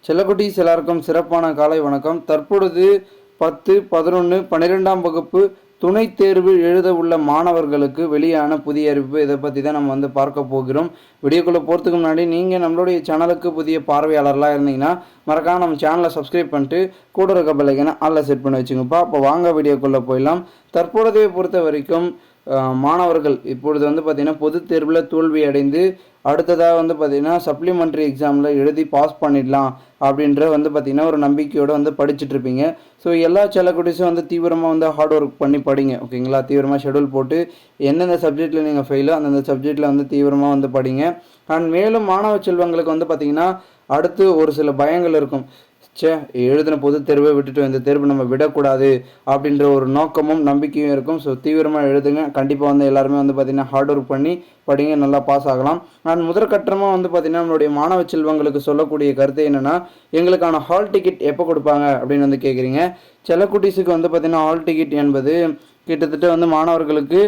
செல்லக்குட்டீஸ் எல்லாருக்கும் சிறப்பான காலை வணக்கம். தற்பொழுது 10, 11, 12ஆம் வகுப்பு துணைத் தேர்வு எழுத உள்ள மாணவர்களுக்கு வெளியான புதிய அறிவிப்பு. இதை பற்றி தான் நம்ம பார்க்க போகிறோம். வீடியோக்குள்ளே போகிறதுக்கு முன்னாடி நீங்கள் நம்மளுடைய சேனலுக்கு புதிய பார்வையாளர்களாக இருந்தீங்கன்னா மறக்காம நம்ம சேனலை சப்ஸ்கிரைப் பண்ணிட்டு கூட இருக்க பெல் ஐகானை ஆல்ல செட் பண்ணி வச்சுங்கப்பா. அப்போ வாங்க வீடியோக்குள்ளே போயிடலாம். தற்பொழுதைய பொறுத்த வரைக்கும் மாணவர்கள் இப்பொழுது பார்த்திங்கன்னா பொதுத் தேர்வில் தோல்வி அடைந்து அடுத்ததாக பார்த்திங்கன்னா சப்ளிமெண்ட்ரி எக்ஸாமில் எழுதி பாஸ் பண்ணிடலாம் அப்படின்ற பார்த்திங்கன்னா ஒரு நம்பிக்கையோடு படிச்சுட்ருப்பீங்க. ஸோ எல்லா செல்லக்குட்டீஸும் தீவிரமாக ஹார்ட் ஒர்க் பண்ணி படிங்க, ஓகேங்களா. தீவிரமாக ஷெடியூல் போட்டு எந்தெந்த சப்ஜெக்டில் நீங்கள் ஃபெயிலோ அந்தந்த சப்ஜெக்டில் தீவிரமாக படிங்க. அண்ட் மேலும் மாணவ செல்வங்களுக்கு பார்த்திங்கன்னா அடுத்து ஒரு சில பயங்கள் இருக்கும். எழுதின பொது தேர்வை விட்டுட்டு இந்த தேர்வு நம்ம விடக்கூடாது அப்படின்ற ஒரு நோக்கமும் நம்பிக்கையும் இருக்கும். ஸோ தீவிரமாக எழுதுங்க. கண்டிப்பாக எல்லாருமே பார்த்திங்கன்னா ஹார்ட் ஒர்க் பண்ணி படிங்க, நல்லா பாஸ் ஆகலாம். நான் முதற்கட்டமாக பார்த்திங்கன்னா நம்மளுடைய மாணவ செல்வங்களுக்கு சொல்லக்கூடிய கருத்து என்னென்னா, எங்களுக்கான ஹால் டிக்கெட் எப்போ கொடுப்பாங்க அப்படின்னு கேட்குறீங்க. செல்லக்குட்டீஸுக்கு பார்த்திங்கன்னா ஹால் டிக்கெட் என்பது கிட்டத்தட்ட மாணவர்களுக்கு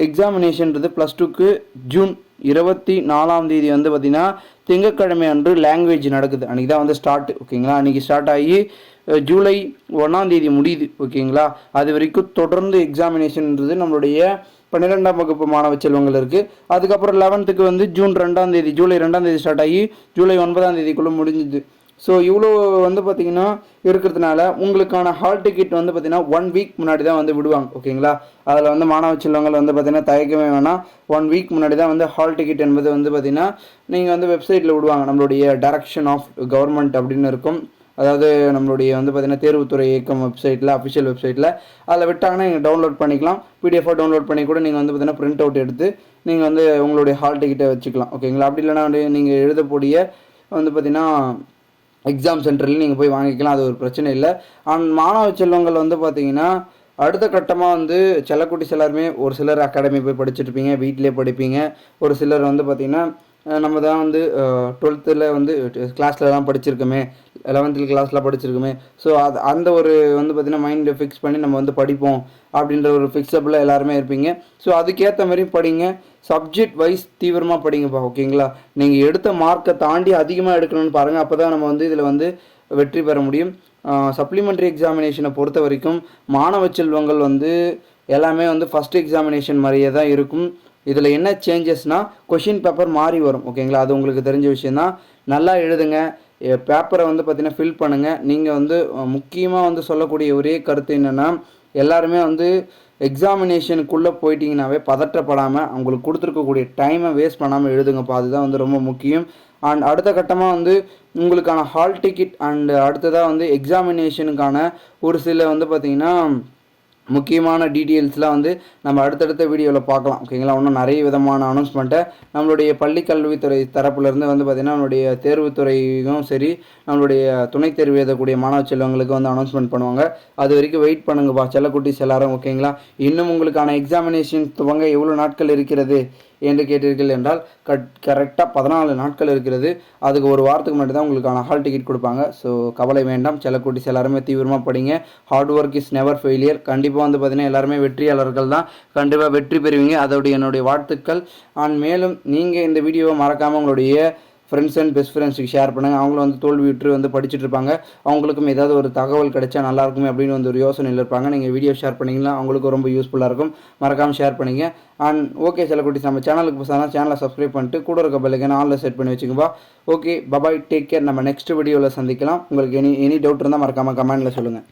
எக்ஸாமினேஷன்றது +2க்கு ஜூன் 24ஆம் தேதி பார்த்திங்கன்னா திங்கட்கிழமை அன்று லாங்குவேஜ் நடக்குது. அன்றைக்கி தான் ஸ்டார்ட், ஓகேங்களா. அன்றைக்கி ஸ்டார்ட் ஆகி ஜூலை 1ஆம் தேதி முடியுது, ஓகேங்களா. அது வரைக்கும் தொடர்ந்து எக்ஸாமினேஷன்ன்றது நம்மளுடைய 12ஆம் வகுப்பு மாணவ செல்வங்கள் இருக்குது. அதுக்கப்புறம் 11க்கு ஜூன் 2ஆம் தேதி, ஜூலை 2ஆம் தேதி ஸ்டார்ட் ஆகி ஜூலை 9ஆம் தேதிக்குள்ளே முடிஞ்சுது. ஸோ இவ்வளோ பார்த்திங்கன்னா இருக்கிறதுனால உங்களுக்கான ஹால் டிக்கெட் பார்த்திங்கன்னா 1 வீக் முன்னாடி தான் விடுவாங்க, ஓகேங்களா. அதில் மாணவ செல்வங்கள் பார்த்திங்கன்னா தயக்கமே வேணாம். 1 வீக் முன்னாடி தான் ஹால் டிக்கெட் என்பது பார்த்திங்கன்னா நீங்கள் வெப்சைட்டில் விடுவாங்க. நம்மளுடைய டைரக்ஷன் ஆஃப் கவர்மெண்ட் அப்படின்னு இருக்கும். அதாவது நம்மளுடைய பார்த்திங்கன்னா தேர்வுத்துறை இயக்கம் வெப்சைட்டில், அஃபிஷியல் வெப்சைட்டில் அதில் விட்டாங்கன்னா நீங்கள் டவுன்லோட் பண்ணிக்கலாம். பிடிஎஃபாக டவுன்லோட் பண்ணி கூட நீங்கள் பார்த்திங்கன்னா பிரிண்ட் அவுட் எடுத்து நீங்கள் உங்களுடைய ஹால் டிக்கெட்டை வச்சுக்கலாம், ஓகேங்களா. அப்படி இல்லைனா நீங்கள் எழுதக்கூடிய பார்த்திங்கன்னா எக்ஸாம் சென்டரில் நீங்கள் போய் வாங்கிக்கலாம். அது ஒரு பிரச்சனை இல்லை. மாணவ செல்வங்கள் பார்த்திங்கன்னா அடுத்த கட்டமாக செல்லக்குட்டீஸ் எல்லாருமே ஒரு சிலர் அகாடமி போய் படிச்சுட்ருப்பீங்க, வீட்டிலே படிப்பீங்க. ஒரு சிலர் பார்த்திங்கன்னா நம்ம தான் 12த்தில் கிளாஸ்லலாம் படிச்சிருக்கோமே, 11th கிளாஸ்லாம் படிச்சிருக்கோமே. ஸோ அந்த ஒரு பார்த்திங்கன்னா மைண்டை ஃபிக்ஸ் பண்ணி நம்ம படிப்போம் அப்படின்ற ஒரு ஃபிக்ஸபிளாக எல்லாருமே இருப்பீங்க. ஸோ அதுக்கேற்ற மாதிரி படிங்க. சப்ஜெக்ட் வைஸ் தீவிரமாக படிங்கப்பா, ஓகேங்களா. நீங்கள் எடுத்த மார்க்கை தாண்டி அதிகமாக எடுக்கணும்னு பாருங்கள். அப்போ தான் நம்ம இதில் வெற்றி பெற முடியும். சப்ளிமெண்ட்ரி எக்ஸாமினேஷனை பொறுத்த வரைக்கும் மாணவ செல்வங்கள் எல்லாமே ஃபஸ்ட் எக்ஸாமினேஷன் மாதிரியே தான் இருக்கும். இதில் என்ன சேஞ்சஸ்னால் கொஷின் பேப்பர் மாறி வரும், ஓகேங்களா. அது உங்களுக்கு தெரிஞ்ச விஷயந்தான். நல்லா எழுதுங்க. பேப்பரை பார்த்திங்கன்னா ஃபில் பண்ணுங்கள். நீங்கள் முக்கியமாக சொல்லக்கூடிய ஒரே கருத்து என்னென்னா, எல்லாருமே எக்ஸாமினேஷனுக்குள்ளே போயிட்டீங்கன்னாவே பதற்றப்படாமல் அவங்களுக்கு கொடுத்துருக்கக்கூடிய டைமை வேஸ்ட் பண்ணாமல் எழுதுங்கப்பா. அதுதான் ரொம்ப முக்கியம். அண்ட் அடுத்த கட்டமாக உங்களுக்கான ஹால் டிக்கெட் அண்ட் அடுத்ததாக எக்ஸாமினேஷனுக்கான ஒரு சில பார்த்திங்கன்னா முக்கியமான டீட்டெயில்ஸ்லாம் நம்ம அடுத்தடுத்த வீடியோவில் பார்க்கலாம், ஓகேங்களா. இன்னும் நிறைய விதமான அனௌன்ஸ்மெண்ட்டை நம்மளுடைய பள்ளி கல்வித்துறை தரப்புலேருந்து பார்த்திங்கன்னா நம்மளுடைய தேர்வுத்துறையும் சரி, நம்மளுடைய துணைத் தேர்வு எழுதக்கூடிய மாணவ செல்வங்களுக்கு அனௌன்ஸ்மெண்ட் பண்ணுவாங்க. அது வரைக்கும் வெயிட் பண்ணுங்கப்பா செல்லக்குட்டீஸ் எல்லாரும், ஓகேங்களா. இன்னும் உங்களுக்கான எக்ஸாமினேஷன் துவங்க எவ்வளோ நாட்கள் இருக்கிறது என்று கேட்டீர்கள் என்றால் கரெக்டாக 14 நாட்கள் இருக்கிறது. அதுக்கு ஒரு வாரத்துக்கு முன்னாடி தான் உங்களுக்கான ஹால் டிக்கெட் கொடுப்பாங்க. ஸோ கவலை வேண்டாம். செல்லக்குட்டீஸ் எல்லாருமே தீவிரமாக படிங்க. Hard work is never failure. கண்டிப்பாக பார்த்திங்கன்னா எல்லாருமே வெற்றியாளர்கள் தான். கண்டிப்பாக வெற்றி பெறுவீங்க. அதோடைய என்னுடைய வாழ்த்துக்கள். மேலும் நீங்கள் இந்த வீடியோவை மறக்காமல் உங்களுடைய ஃப்ரெண்ட்ஸ் அண்ட் பெஸ்ட் ஃப்ரெண்ட்ஸுக்கு ஷேர் பண்ணுங்கள். அவங்களும் தோல்வி விட்டு படிச்சுட்டு இருப்பாங்க. அவங்களுக்கும் ஏதாவது ஒரு தகவல் கிடைச்சா நல்லாயிருக்குமே அப்படின்னு ஒரு யோசனையில் இருப்பாங்க. நீங்கள் வீடியோ ஷேர் பண்ணிங்கன்னா அவங்களுக்கும் ரொம்ப யூஸ்ஃபுல்லாக இருக்கும். மறக்காமல் ஷேர் பண்ணிங்க. அண்ட் ஓகே செல்லக்குட்டீஸ், நம்ம சேனலுக்கு புதுசாக சேனலை சப்ஸ்கிரைப் பண்ணிட்டு கூட இருக்க பெல் ஐகானை ஆல்ல செட் பண்ணி வச்சுக்கோப்பா. Okay, bye bye, take care. நம்ம நெக்ஸ்ட் வீடியோவில் சந்திக்கலாம். உங்களுக்கு எனி டவுட் இருந்தால் மறக்காமல் கமெண்ட்டில் சொல்லுங்கள்.